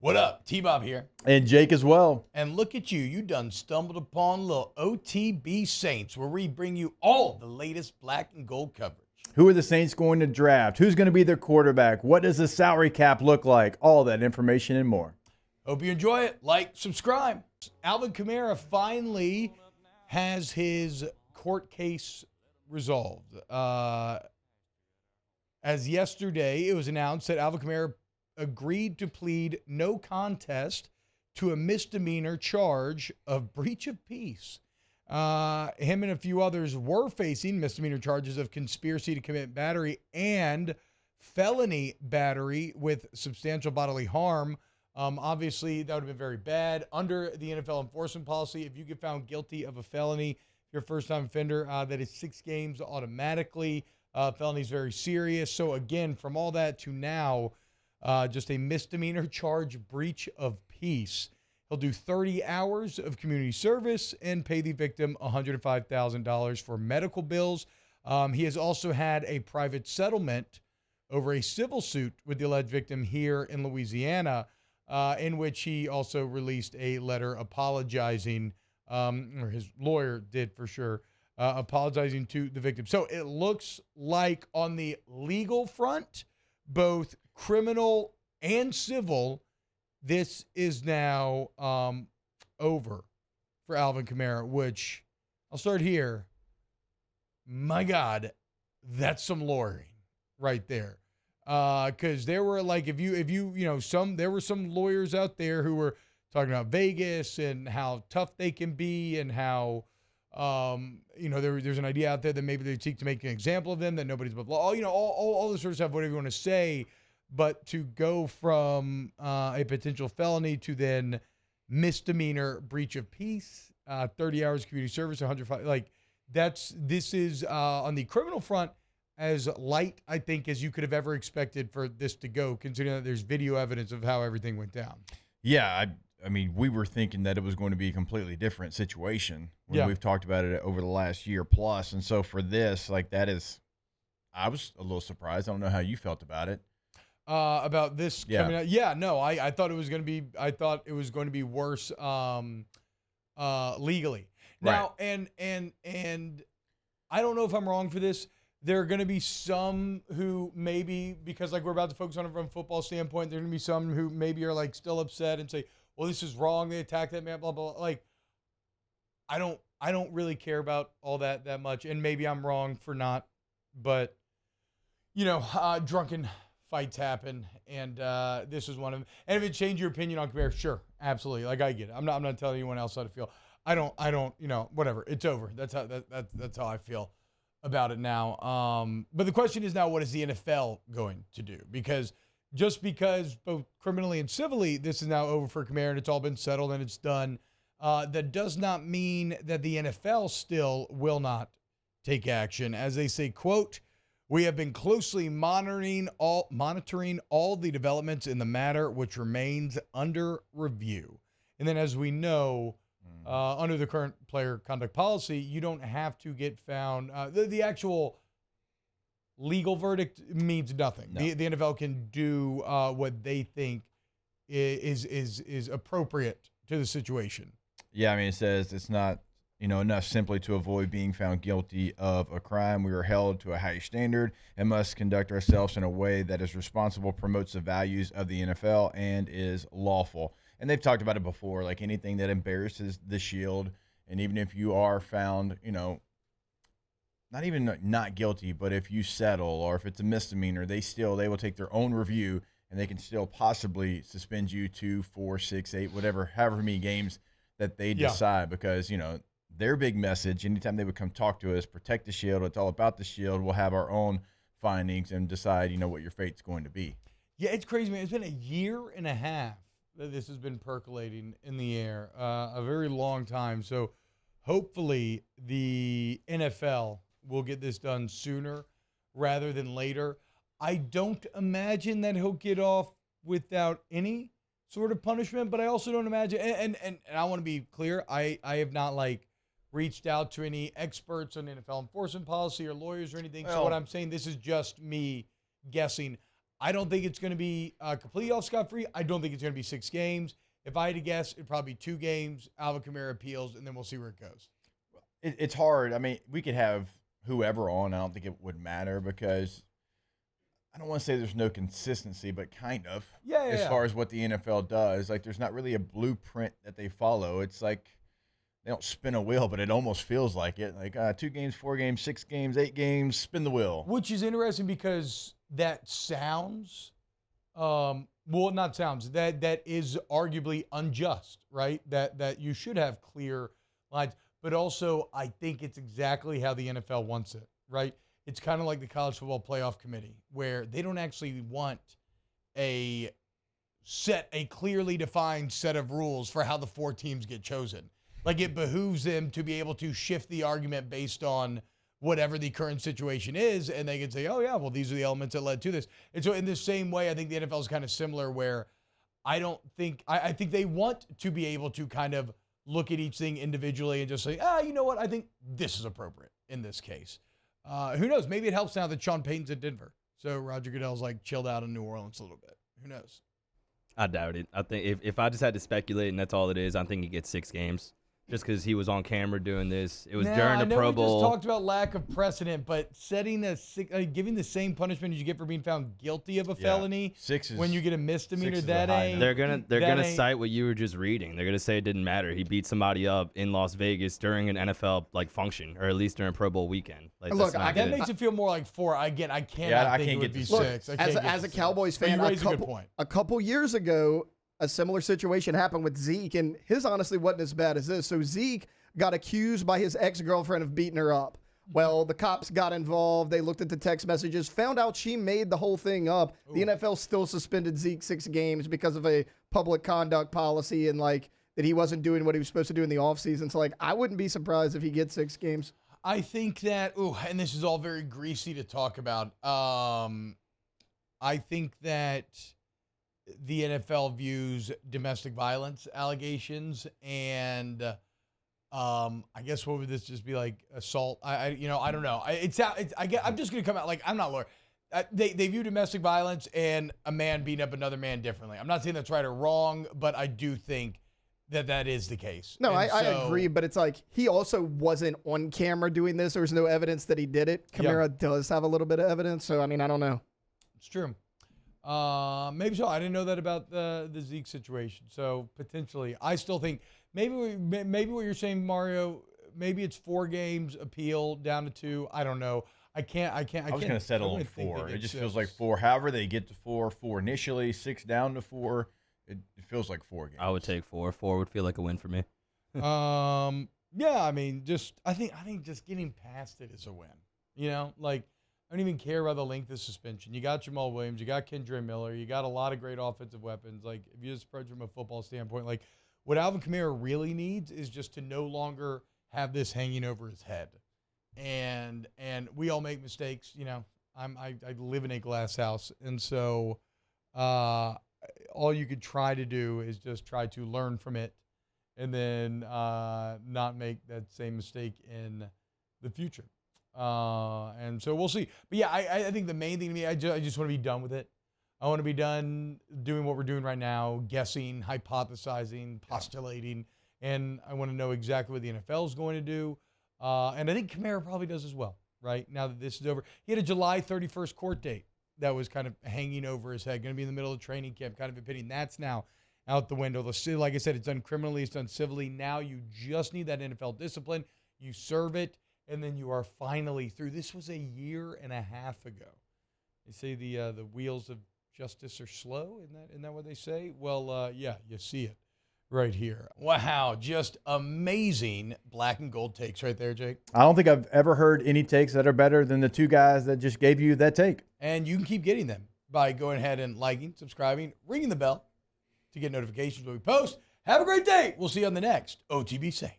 What up? T-Bob here. And Jake as well. And look at you. You done stumbled upon little OTB Saints, where we bring you all the latest black and gold coverage. Who are the Saints going to draft? Who's going to be their quarterback? What does the salary cap look like? All that information and more. Hope you enjoy it. Like, subscribe. Alvin Kamara finally has his court case resolved. As yesterday, it was announced that Alvin Kamara agreed to plead no contest to a misdemeanor charge of breach of peace. Him and a few others were facing misdemeanor charges of conspiracy to commit battery and felony battery with substantial bodily harm. Obviously, that would have been very bad. Under the NFL enforcement policy, if you get found guilty of a felony, if you're a first-time offender, that is 6 games automatically. Felony is very serious. So, again, from all that to now, just a misdemeanor charge, breach of peace. He'll do 30 hours of community service and pay the victim $105,000 for medical bills. He has also had a private settlement over a civil suit with the alleged victim here in Louisiana, in which he also released a letter apologizing, or his lawyer did for sure, apologizing to the victim. So it looks like on the legal front, both criminal and civil, this is now over for Alvin Kamara, which I'll start here. My God, that's some lawyering right there. Because there were there were some lawyers out there who were talking about Vegas and how tough they can be and how, there's an idea out there that maybe they seek to make an example of them, that nobody's above law. All this sort of stuff, whatever you want to say. But to go from a potential felony to then misdemeanor breach of peace, 30 hours community service, 105, this is on the criminal front as light, I think, as you could have ever expected for this to go, considering that there's video evidence of how everything went down. Yeah, I mean, we were thinking that it was going to be a completely different situation when we've talked about it over the last year plus. And so for this, I was a little surprised. I don't know how you felt about it. About this coming out. Yeah, no, I thought it was going to be worse legally. Now, right. and I don't know if I'm wrong for this. There are going to be some who maybe, because we're about to focus on it from a football standpoint, there are going to be some who maybe are still upset and say, well, this is wrong. They attacked that man, blah, blah, blah. I don't really care about all that much. And maybe I'm wrong for not, but drunken fights happen, and this is one of them. And if it changed your opinion on Kamara, sure, absolutely. I get it. I'm not telling anyone else how to feel. I don't. Whatever. It's over. That's how I feel about it now. But the question is now, what is the NFL going to do? Because just because both criminally and civilly this is now over for Kamara and it's all been settled and it's done, that does not mean that the NFL still will not take action. As they say, quote, "We have been closely monitoring all the developments in the matter, which remains under review." And then, as we know, under the current player conduct policy, you don't have to get found. The actual legal verdict means nothing. No. The NFL can do what they think is appropriate to the situation. Yeah, I mean, it says it's not enough simply to avoid being found guilty of a crime. We are held to a high standard and must conduct ourselves in a way that is responsible, promotes the values of the NFL, and is lawful. And they've talked about it before, anything that embarrasses the shield. And even if you are found, not even not guilty, but if you settle or if it's a misdemeanor, they will take their own review and they can still possibly suspend you 2, 4, 6, 8, however many games that they decide, because, their big message, anytime they would come talk to us, protect the shield. It's all about the shield. We'll have our own findings and decide, what your fate's going to be. Yeah, it's crazy, man. It's been a year and a half that this has been percolating in the air, a very long time. So hopefully the NFL will get this done sooner rather than later. I don't imagine that he'll get off without any sort of punishment, but I also don't imagine, and I want to be clear, I have not reached out to any experts on NFL enforcement policy or lawyers or anything. So what I'm saying, this is just me guessing. I don't think it's going to be completely off scot-free. I don't think it's going to be 6 games. If I had to guess, it'd probably be 2 games. Alvin Kamara appeals, and then we'll see where it goes. It's hard. I mean, we could have whoever on. I don't think it would matter because I don't want to say there's no consistency, but kind of. As far as what the NFL does, like there's not really a blueprint that they follow. It's like they don't spin a wheel, but it almost feels like it. Like 2 games, 4 games, 6 games, 8 games, spin the wheel. Which is interesting because that sounds, not sounds, that is arguably unjust, right? That you should have clear lines. But also, I think it's exactly how the NFL wants it, right? It's kind of like the College Football Playoff Committee, where they don't actually want a clearly defined set of rules for how the 4 teams get chosen. Like, it behooves them to be able to shift the argument based on whatever the current situation is, and they can say, oh, yeah, well, these are the elements that led to this. And so in the same way, I think the NFL is kind of similar, where I think they want to be able to kind of look at each thing individually and just say, you know what, I think this is appropriate in this case. Who knows? Maybe it helps now that Sean Payton's at Denver. So Roger Goodell's like chilled out in New Orleans a little bit. Who knows? I doubt it. I think if I just had to speculate and that's all it is, I think he gets 6 games. Just because he was on camera doing this. It was during the Pro Bowl. We just talked about lack of precedent, but giving the same punishment as you get for being found guilty of a felony 6 is, when you get a misdemeanor, they're gonna cite what you were just reading. They're gonna say it didn't matter. He beat somebody up in Las Vegas during an NFL function, or at least during Pro Bowl weekend. Look, that makes it feel more like 4. Again, I cannot think it would be 6. As a Cowboys fan, a couple years ago, a similar situation happened with Zeke, and his honestly wasn't as bad as this. So Zeke got accused by his ex-girlfriend of beating her up. Well, the cops got involved. They looked at the text messages, found out she made the whole thing up. Ooh. The NFL still suspended Zeke 6 games because of a public conduct policy and that he wasn't doing what he was supposed to do in the offseason. So I wouldn't be surprised if he gets 6 games. I think that, and this is all very greasy to talk about. I think that the NFL views domestic violence allegations and I guess what would this just be like, assault? I don't know. I'm just gonna come out like I'm not a lawyer. They view domestic violence and a man beating up another man differently. I'm not saying that's right or wrong, but I do think that is the case. No, I agree, but it's like he also wasn't on camera doing this. There was no evidence that he did it. Kamara does have a little bit of evidence, so I don't know. It's true. Maybe so. I didn't know that about the Zeke situation. So potentially, I still think maybe what you're saying, Mario. Maybe it's 4 games appeal down to 2. I don't know. I was going to settle on 4. It just feels like 4. However they get to 4 initially, 6 down to 4. It feels like 4 games. I would take 4. 4 would feel like a win for me. Yeah. I mean, I think just getting past it is a win. I don't even care about the length of suspension. You got Jamal Williams. You got Kendre Miller. You got a lot of great offensive weapons. If you just approach from a football standpoint, what Alvin Kamara really needs is just to no longer have this hanging over his head. And we all make mistakes. I live in a glass house. And so all you could try to do is just try to learn from it and then not make that same mistake in the future. And so we'll see. But yeah, I think the main thing to me, I just want to be done with it. I want to be done doing what we're doing right now, guessing, hypothesizing, postulating, and I want to know exactly what the NFL is going to do. And I think Kamara probably does as well, right? Now that this is over. He had a July 31st court date that was kind of hanging over his head, going to be in the middle of training camp, kind of opinion. That's now out the window. Like I said, it's done criminally, it's done civilly. Now you just need that NFL discipline. You serve it. And then you are finally through. This was a year and a half ago. They say the wheels of justice are slow. Isn't that what they say? Well, yeah, you see it right here. Wow, just amazing black and gold takes right there, Jake. I don't think I've ever heard any takes that are better than the 2 guys that just gave you that take. And you can keep getting them by going ahead and liking, subscribing, ringing the bell to get notifications when we post. Have a great day. We'll see you on the next OTB Saints.